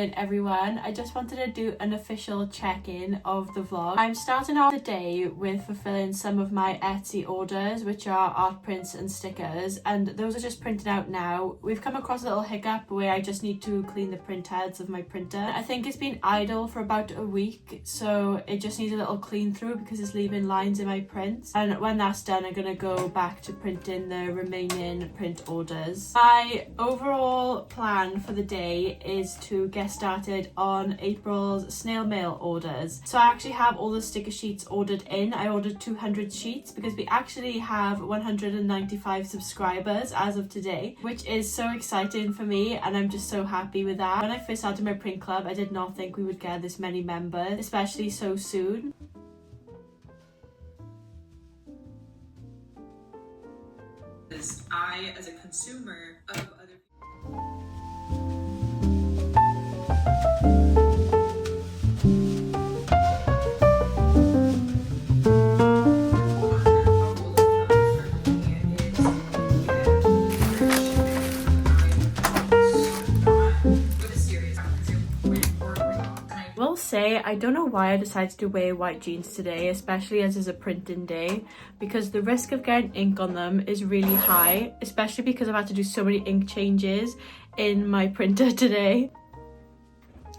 morning everyone. I just wanted to do an official check-in of the vlog. I'm starting off the day with fulfilling some of my Etsy orders, which are art prints and stickers, and those are just printed out now. We've come across a little hiccup where I just need to clean the print heads of my printer. I think it's been idle for about a week, so it just needs a little clean through because it's leaving lines in my prints, and when that's done I'm gonna go back to printing the remaining print orders. My overall plan for the day is to get started on April's snail mail orders. So I actually have all the sticker sheets ordered in. I ordered 200 sheets because we actually have 195 subscribers as of today, which is so exciting for me, and I'm just so happy with that. When I first started my print club, I did not think we would get this many members, especially so soon. I, as a consumer of other I don't know why I decided to wear white jeans today, especially as it's a printing day, because the risk of getting ink on them is really high, especially because I've had to do so many ink changes in my printer today.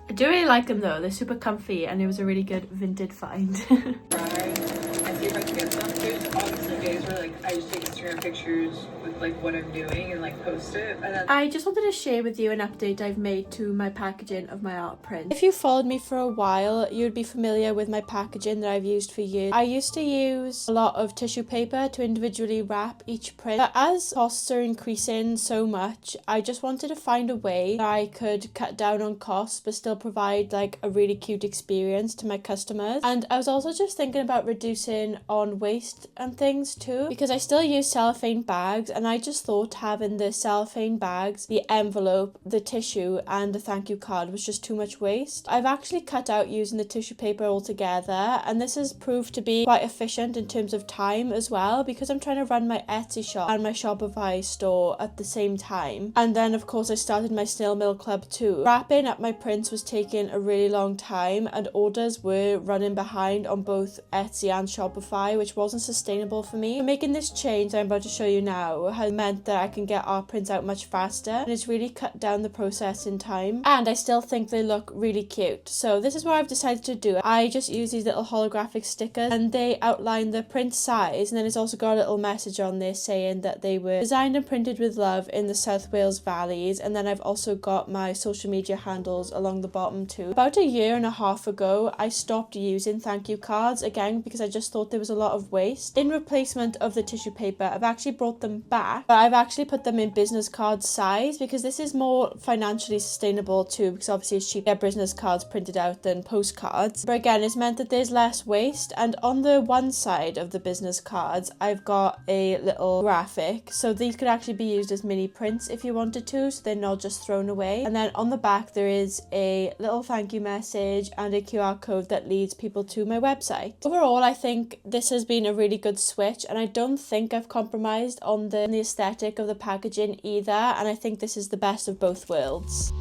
I do really like them though, they're super comfy, and it was a really good vintage find. and see if I can get some. There's obviously days where like I just take Instagram pictures with like what I'm doing and like post it. And then I just wanted to share with you an update I've made to my packaging of my art print. If you followed me for a while, you'd be familiar with my packaging that I've used for years. I used to use a lot of tissue paper to individually wrap each print, but as costs are increasing so much, I just wanted to find a way that I could cut down on costs but still provide like a really cute experience to my customers. And I was also just thinking about reducing on waste and things too, because I still use cellophane bags, and I just thought having the cellophane bags, the envelope, the tissue and the thank you card was just too much waste. I've actually cut out using the tissue paper altogether, and this has proved to be quite efficient in terms of time as well, because I'm trying to run my Etsy shop and my Shopify store at the same time. And then of course I started my snail mail club too. Wrapping up my prints was taking a really long time, and orders were running behind on both Etsy and Shopify, which wasn't sustainable for me. Making this change I'm about to show you now has meant that I can get art prints out much faster, and it's really cut down the processing time, and I still think they look really cute. So this is what I've decided to do. I just use these little holographic stickers, and they outline the print size, and then it's also got a little message on there saying that they were designed and printed with love in the South Wales valleys. And then I've also got my social media handles along the bottom too. About a year and a half ago I stopped using thank you cards again because I just thought there was a lot of waste. In replacement of the tissue paper, I've actually brought them back, but I've actually put them in business card size because this is more financially sustainable too, because obviously it's cheaper to get business cards printed out than postcards. But again, it's meant that there's less waste, and on the one side of the business cards I've got a little graphic, so these could actually be used as mini prints if you wanted to, so they're not just thrown away. And then on the back there is a little thank you message and a QR code that leads people to my website. Overall, I think this has been a really good switch, and I don't think I've compromised on the aesthetic of the packaging either, and I think this is the best of both worlds.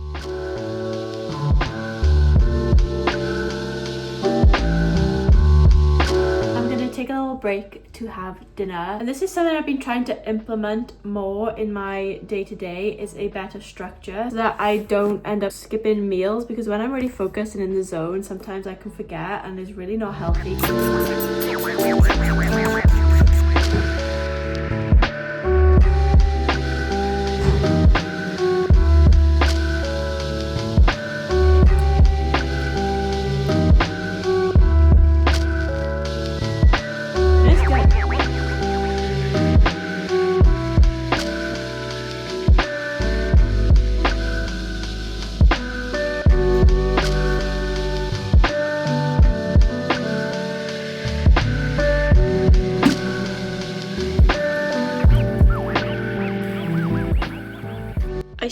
I'm gonna take a little break to have dinner, and this is something I've been trying to implement more in my day-to-day, is a better structure so that I don't end up skipping meals, because when I'm really focused and in the zone sometimes I can forget, and it's really not healthy.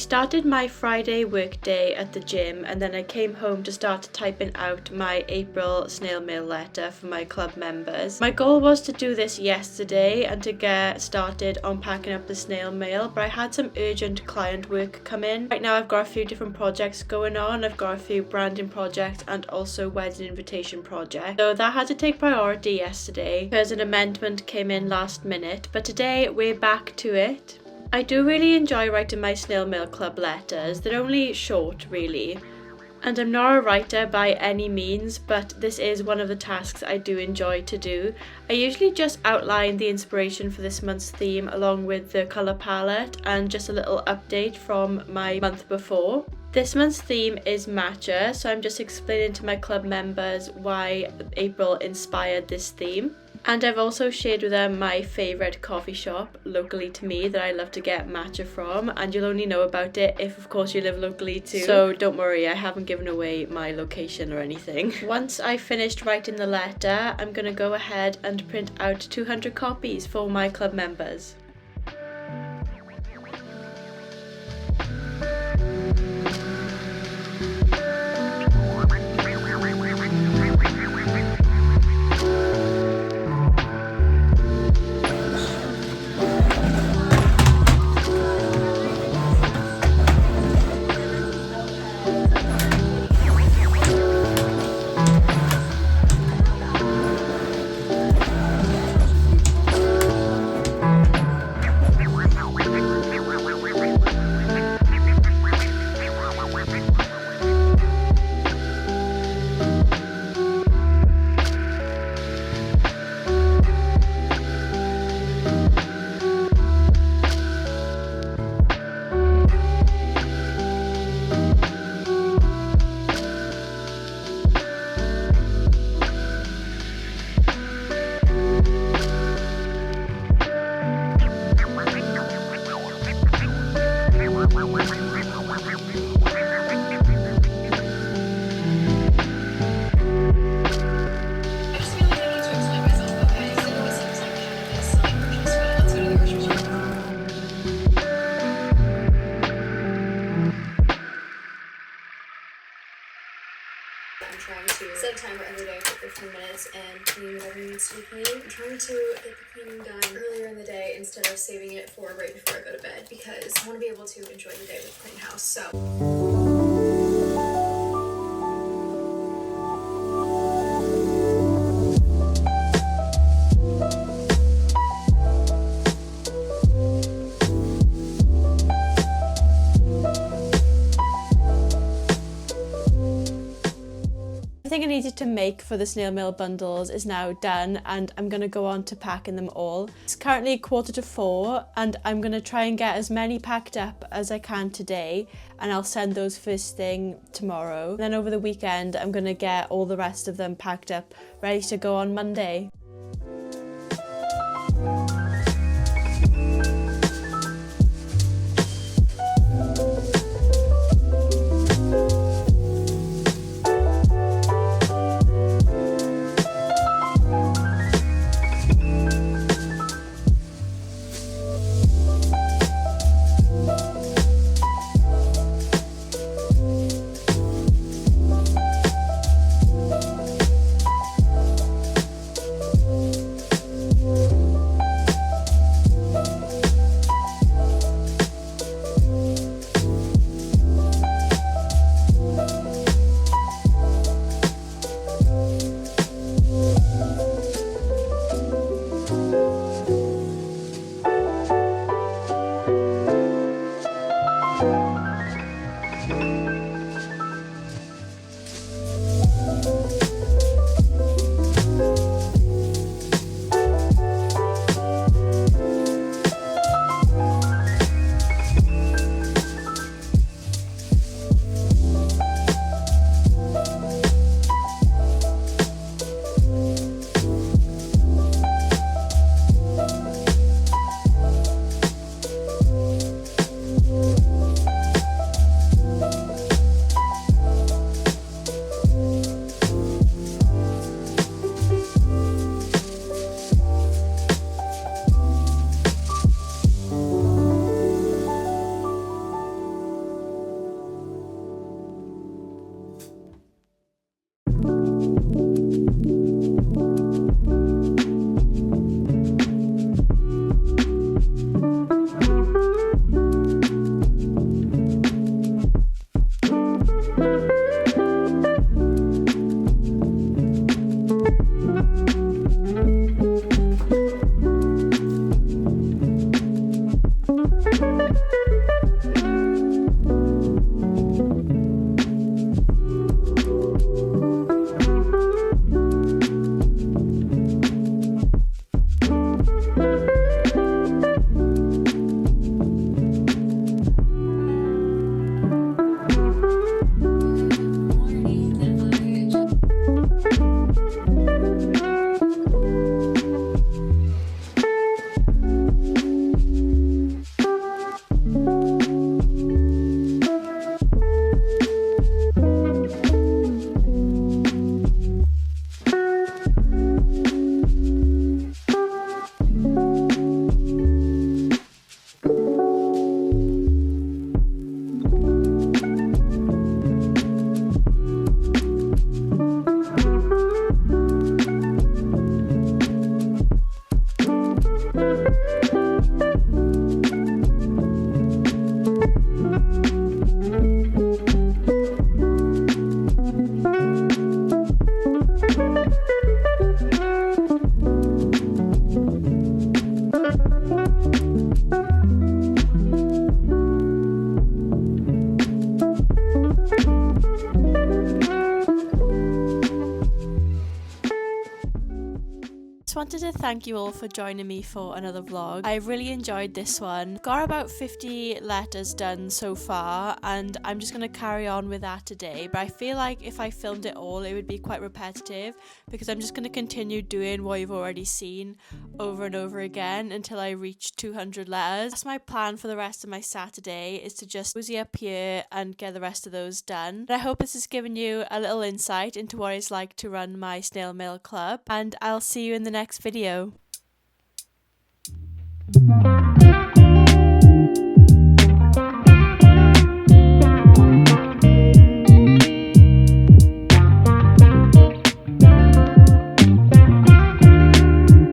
started my Friday workday at the gym, and then I came home to start typing out my April snail mail letter for my club members. My goal was to do this yesterday and to get started on packing up the snail mail, but I had some urgent client work come in. Right now I've got a few different projects going on. I've got a few branding projects and also wedding invitation projects. So that had to take priority yesterday because an amendment came in last minute, but today we're back to it. I do really enjoy writing my snail mail club letters. They're only short, really. And I'm not a writer by any means, but this is one of the tasks I do enjoy to do. I usually just outline the inspiration for this month's theme along with the colour palette and just a little update from my month before. This month's theme is matcha, so I'm just explaining to my club members why April inspired this theme. And I've also shared with them my favourite coffee shop locally to me that I love to get matcha from, and you'll only know about it if of course you live locally too. So don't worry, I haven't given away my location or anything. Once I finished writing the letter, I'm gonna go ahead and print out 200 copies for my club members. I'm trying to set a timer every day for 15 minutes and clean whatever needs to be cleaned. I'm trying to get the cleaning done earlier in the day instead of saving it for right before I go to bed because I want to be able to enjoy the day with a clean house. So everything I needed to make for the snail mail bundles is now done, and I'm going to go on to packing them all. It's currently 4:45 and I'm going to try and get as many packed up as I can today, and I'll send those first thing tomorrow. Then over the weekend I'm going to get all the rest of them packed up, ready to go on Monday. wanted to thank you all for joining me for another vlog. I really enjoyed this one. Got about 50 letters done so far, and I'm just going to carry on with that today. But I feel like if I filmed it all, it would be quite repetitive, because I'm just going to continue doing what you've already seen over and over again until I reach 200 letters. That's my plan for the rest of my Saturday, is to just cozy up here and get the rest of those done. But I hope this has given you a little insight into what it's like to run my snail mail club, and I'll see you in the next video.